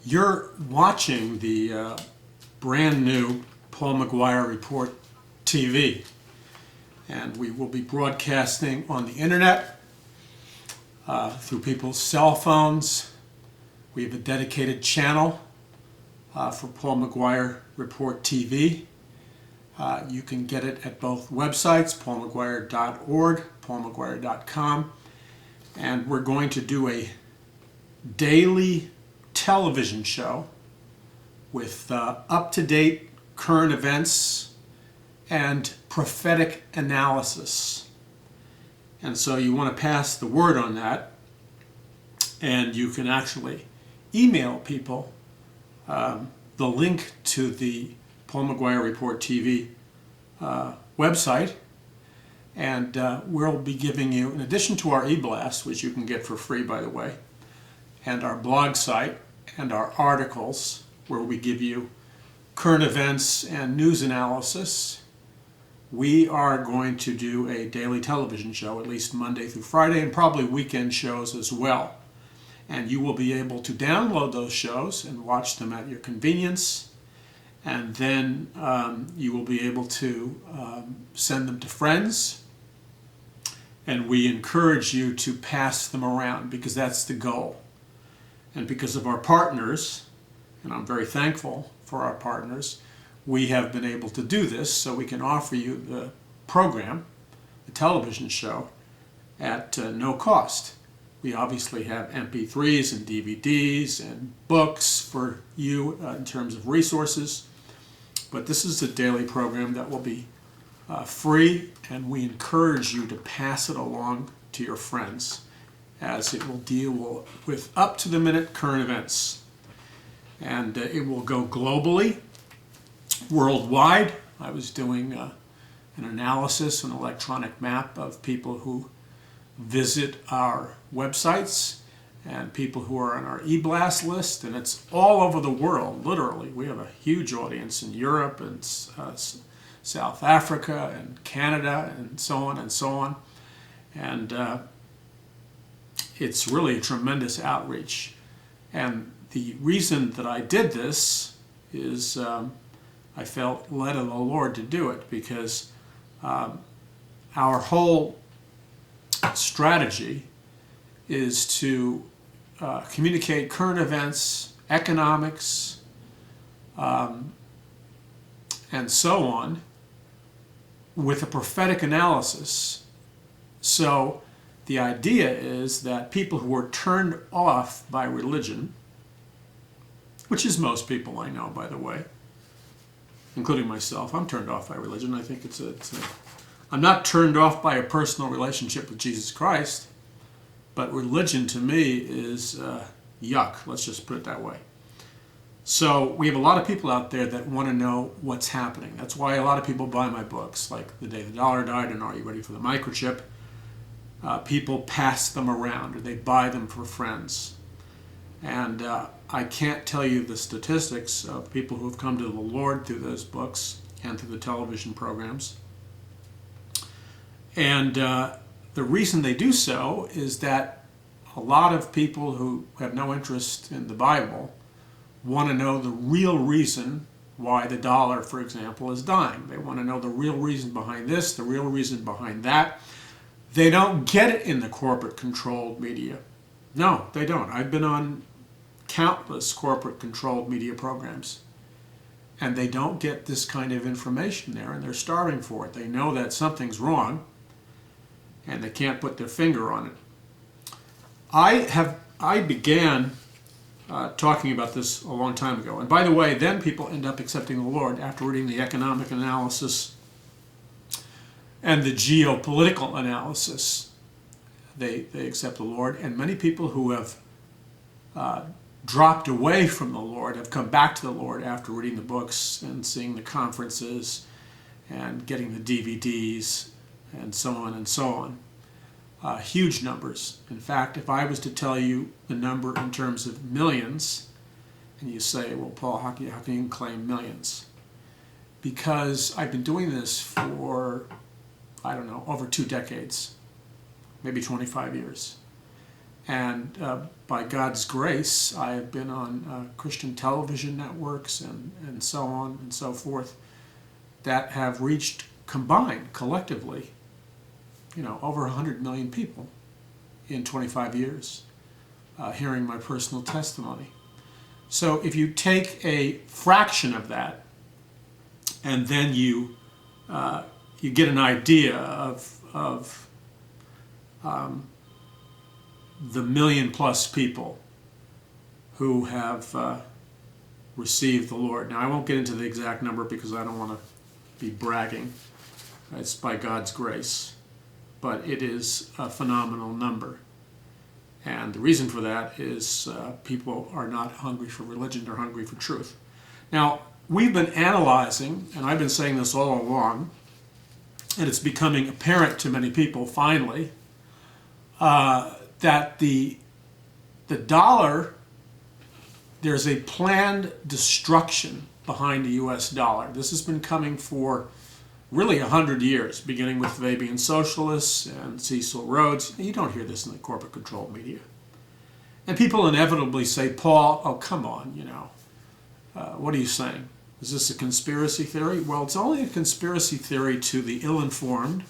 You're watching the brand new Paul McGuire Report TV, and we will be broadcasting on the internet through people's cell phones. We have a dedicated channel for Paul McGuire Report TV. You can get it at both websites, paulmcguire.org, paulmcguire.com, and we're going to do a daily television show with up-to-date current events and prophetic analysis. And so you want to pass the word on that, and you can actually email people the link to the Paul McGuire Report TV website, and we'll be giving you, in addition to our e-blast, which you can get for free, by the way, and our blog site and our articles, where we give you current events and news analysis, we are going to do a daily television show, at least Monday through Friday, and probably weekend shows as well. And you will be able to download those shows and watch them at your convenience, and then you will be able to send them to friends, and we encourage you to pass them around, because that's the goal. And because of our partners, and I'm very thankful for our partners, we have been able to do this, so we can offer you the program, the television show, at no cost. We obviously have MP3s and DVDs and books for you in terms of resources, but this is a daily program that will be free, and we encourage you to pass it along to your friends, as it will deal with up-to-the-minute current events. And it will go globally, worldwide. I was doing an analysis, an electronic map of people who visit our websites and people who are on our e-blast list, and it's all over the world, literally. We have a huge audience in Europe and South Africa and Canada and so on and so on. And it's really a tremendous outreach. And the reason that I did this is I felt led of the Lord to do it, because our whole strategy is to communicate current events, economics, and so on, with a prophetic analysis. So the idea is that people who are turned off by religion, which is most people I know, by the way, including myself. I'm turned off by religion. I think I'm not turned off by a personal relationship with Jesus Christ, but religion to me is yuck. Let's just put it that way. So we have a lot of people out there that want to know what's happening. That's why a lot of people buy my books, like The Day the Dollar Died and Are You Ready for the Microchip? People pass them around, or they buy them for friends. And I can't tell you the statistics of people who have come to the Lord through those books and through the television programs. And the reason they do so is that a lot of people who have no interest in the Bible want to know the real reason why the dollar, for example, is dying. They want to know the real reason behind this, the real reason behind that. They don't get it in the corporate-controlled media. No, they don't. I've been on countless corporate-controlled media programs, and they don't get this kind of information there, and they're starving for it. They know that something's wrong, and they can't put their finger on it. I began talking about this a long time ago, and by the way, then people end up accepting the Lord after reading the economic analysis and the geopolitical analysis. They accept the Lord, and many people who have dropped away from the Lord have come back to the Lord after reading the books and seeing the conferences and getting the DVDs and so on and so on. Huge numbers. In fact, if I was to tell you the number in terms of millions, and you say, well, Paul, how can you claim millions? Because I've been doing this for, I don't know, over 2 decades, maybe 25 years. And by God's grace, I have been on Christian television networks and so on and so forth that have reached combined, collectively, over 100 million people in 25 years hearing my personal testimony. So if you take a fraction of that and then you get an idea of the million-plus people who have received the Lord. Now, I won't get into the exact number because I don't want to be bragging. It's by God's grace. But it is a phenomenal number. And the reason for that is people are not hungry for religion, they're hungry for truth. Now, we've been analyzing, and I've been saying this all along, and it's becoming apparent to many people finally, that the dollar, there's a planned destruction behind the US dollar. This has been coming for really 100 years, beginning with Fabian Socialists and Cecil Rhodes. You don't hear this in the corporate controlled media. And people inevitably say, Paul, oh, come on, what are you saying? Is this a conspiracy theory? Well, it's only a conspiracy theory to the ill-informed,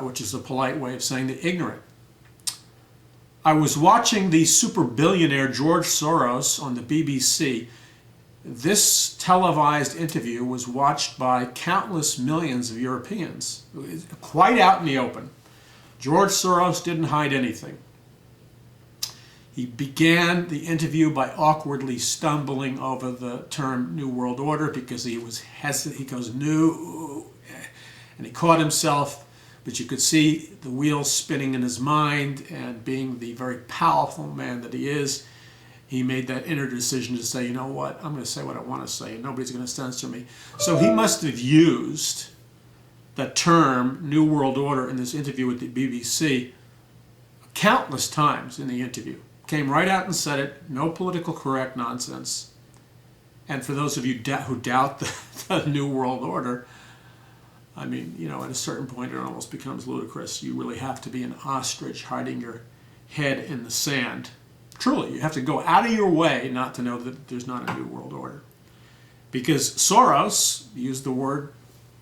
which is a polite way of saying the ignorant. I was watching the super billionaire George Soros on the BBC. This televised interview was watched by countless millions of Europeans, quite out in the open. George Soros didn't hide anything. He began the interview by awkwardly stumbling over the term New World Order because he was hesitant. He goes, new, and he caught himself, but you could see the wheels spinning in his mind, and being the very powerful man that he is, he made that inner decision to say, you know what, I'm going to say what I want to say, and nobody's going to censor me. So he must have used the term New World Order in this interview with the BBC countless times in the interview. Came right out and said it, no political correct nonsense. And for those of you who doubt the New World Order, I mean, at a certain point it almost becomes ludicrous. You really have to be an ostrich hiding your head in the sand. Truly, you have to go out of your way not to know that there's not a New World Order. Because Soros used the word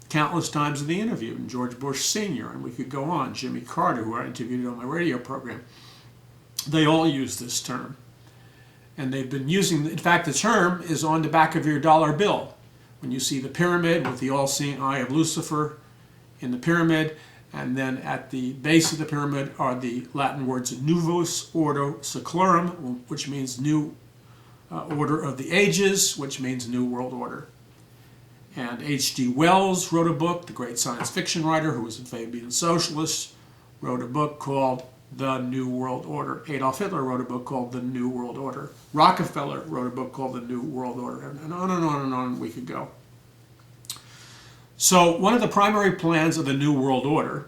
countless times in the interview, and George Bush Sr., and we could go on, Jimmy Carter, who I interviewed on my radio program. They all use this term. And they've been using, in fact, the term is on the back of your dollar bill. When you see the pyramid with the all-seeing eye of Lucifer in the pyramid, and then at the base of the pyramid are the Latin words Novus Ordo Seclorum, which means New Order of the Ages, which means New World Order. And H.G. Wells wrote a book, the great science fiction writer who was a Fabian Socialist, wrote a book called The New World Order. Adolf Hitler wrote a book called The New World Order. Rockefeller wrote a book called The New World Order, and on and on and on we could go. So one of the primary plans of the New World Order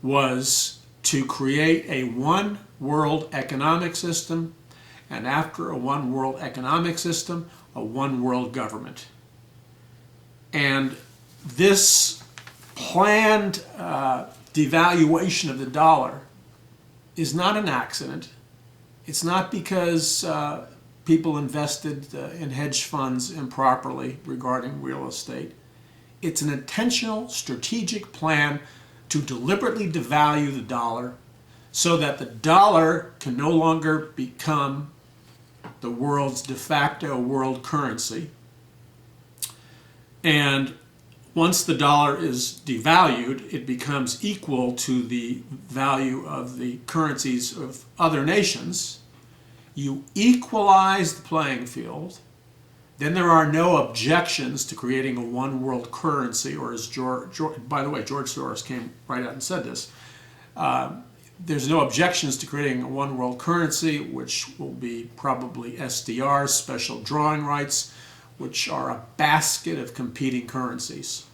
was to create a one world economic system, and after a one world economic system, a one world government. And this planned devaluation of the dollar is not an accident. It's not because people invested in hedge funds improperly regarding real estate. It's an intentional, strategic plan to deliberately devalue the dollar so that the dollar can no longer become the world's de facto world currency. And once the dollar is devalued, it becomes equal to the value of the currencies of other nations. You equalize the playing field. Then there are no objections to creating a one world currency, or as by the way, George Soros came right out and said this. There's no objections to creating a one world currency, which will be probably SDRs, special drawing rights, which are a basket of competing currencies.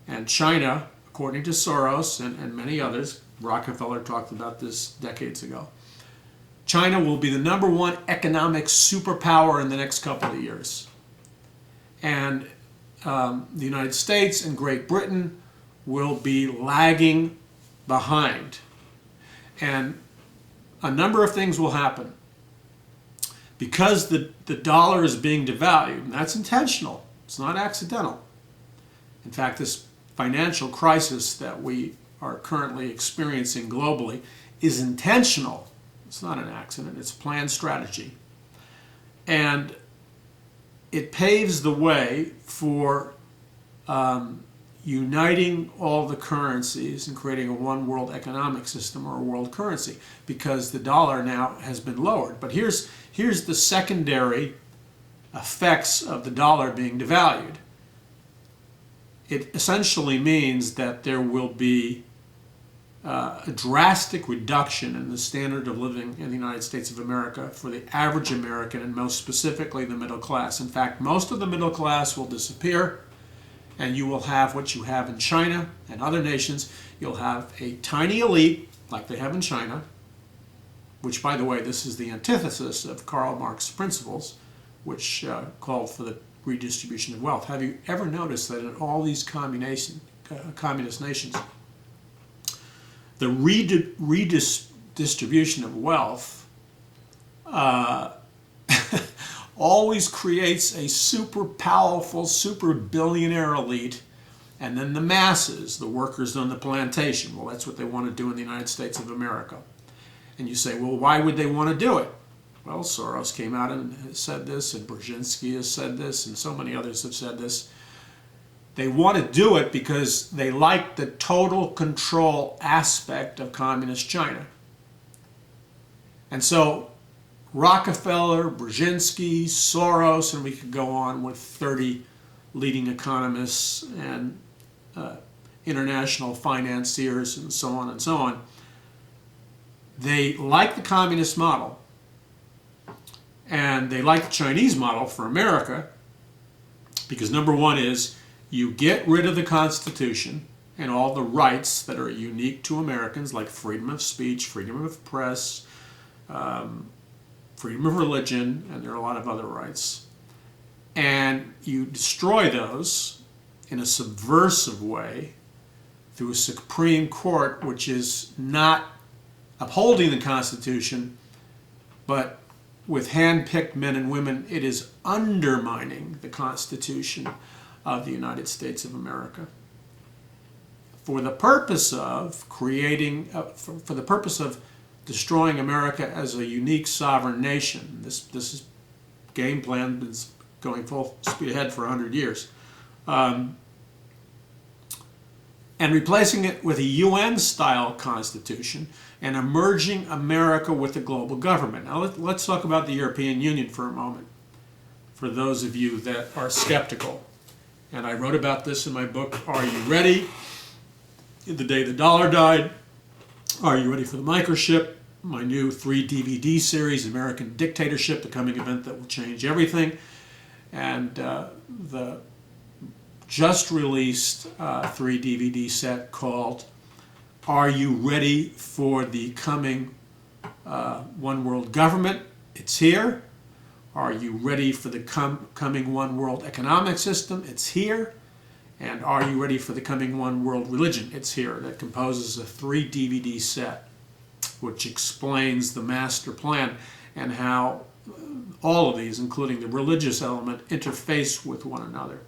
And China, according to Soros and many others, Rockefeller talked about this decades ago, China will be the number one economic superpower in the next couple of years. And the United States and Great Britain will be lagging behind. And a number of things will happen. Because the dollar is being devalued, and that's intentional, it's not accidental. In fact, this financial crisis that we are currently experiencing globally is intentional. It's not an accident, it's planned strategy. And it paves the way for uniting all the currencies and creating a one world economic system or a world currency, because the dollar now has been lowered. But here's the secondary effects of the dollar being devalued. It essentially means that there will be a drastic reduction in the standard of living in the United States of America for the average American, and most specifically the middle class. In fact, most of the middle class will disappear, and you will have what you have in China and other nations. You'll have a tiny elite, like they have in China, which, by the way, this is the antithesis of Karl Marx's principles, which called for the redistribution of wealth. Have you ever noticed that in all these communist nations, the redistribution of wealth always creates a super powerful, super billionaire elite, and then the masses, the workers on the plantation. Well, that's what they want to do in the United States of America. And you say, well, why would they want to do it? Well, Soros came out and said this, and Brzezinski has said this, and so many others have said this. They want to do it because they like the total control aspect of communist China. And so Rockefeller, Brzezinski, Soros, and we could go on with 30 leading economists and international financiers and so on and so on. They like the communist model, and they like the Chinese model for America because number one is you get rid of the Constitution and all the rights that are unique to Americans, like freedom of speech, freedom of press, freedom of religion, and there are a lot of other rights. And you destroy those in a subversive way through a Supreme Court which is not upholding the Constitution, but with hand-picked men and women, it is undermining the Constitution of the United States of America for the purpose of creating, for the purpose of destroying America as a unique sovereign nation. This game plan is going full speed ahead for 100 years. And replacing it with a UN-style constitution and merging America with the global government. Now let's talk about the European Union for a moment, for those of you that are skeptical. And I wrote about this in my book, Are You Ready? The Day the Dollar Died. Are You Ready for the Microchip? My new 3 DVD series, American Dictatorship, the coming event that will change everything. And the just released 3 DVD set called Are You Ready for the Coming One World Government? It's here. Are you ready for the coming one world economic system? It's here. And Are You Ready for the Coming One World Religion? It's here. That composes a 3 DVD set which explains the master plan and how all of these, including the religious element, interface with one another.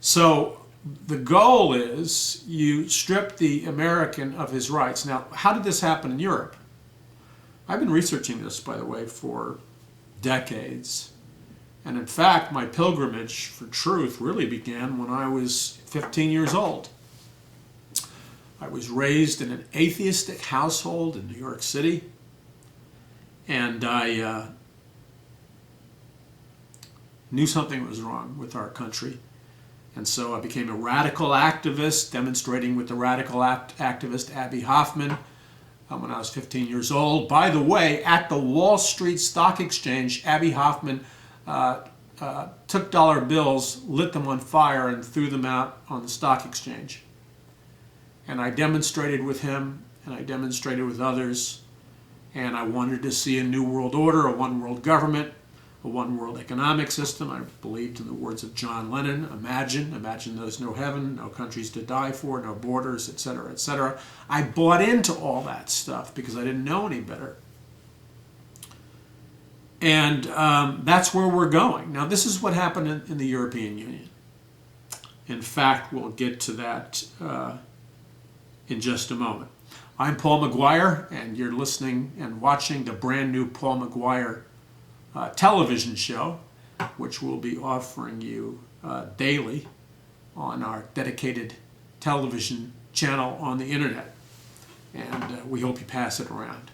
So the goal is you strip the American of his rights. Now, how did this happen in Europe? I've been researching this, by the way, for decades. And in fact, my pilgrimage for truth really began when I was 15 years old. I was raised in an atheistic household in New York City, and I knew something was wrong with our country. And so I became a radical activist, demonstrating with the radical activist Abby Hoffman when I was 15 years old. By the way, at the Wall Street Stock Exchange, Abby Hoffman took dollar bills, lit them on fire, and threw them out on the stock exchange. And I demonstrated with him, and I demonstrated with others, and I wanted to see a new world order, a one world government. a one world economic system. I believed in the words of John Lennon, imagine there's no heaven, no countries to die for, no borders, etc., etc. I bought into all that stuff because I didn't know any better. And that's where we're going. Now, this is what happened in the European Union. In fact, we'll get to that in just a moment. I'm Paul McGuire, and you're listening and watching the brand new Paul McGuire television show, which we'll be offering you daily on our dedicated television channel on the internet. And we hope you pass it around.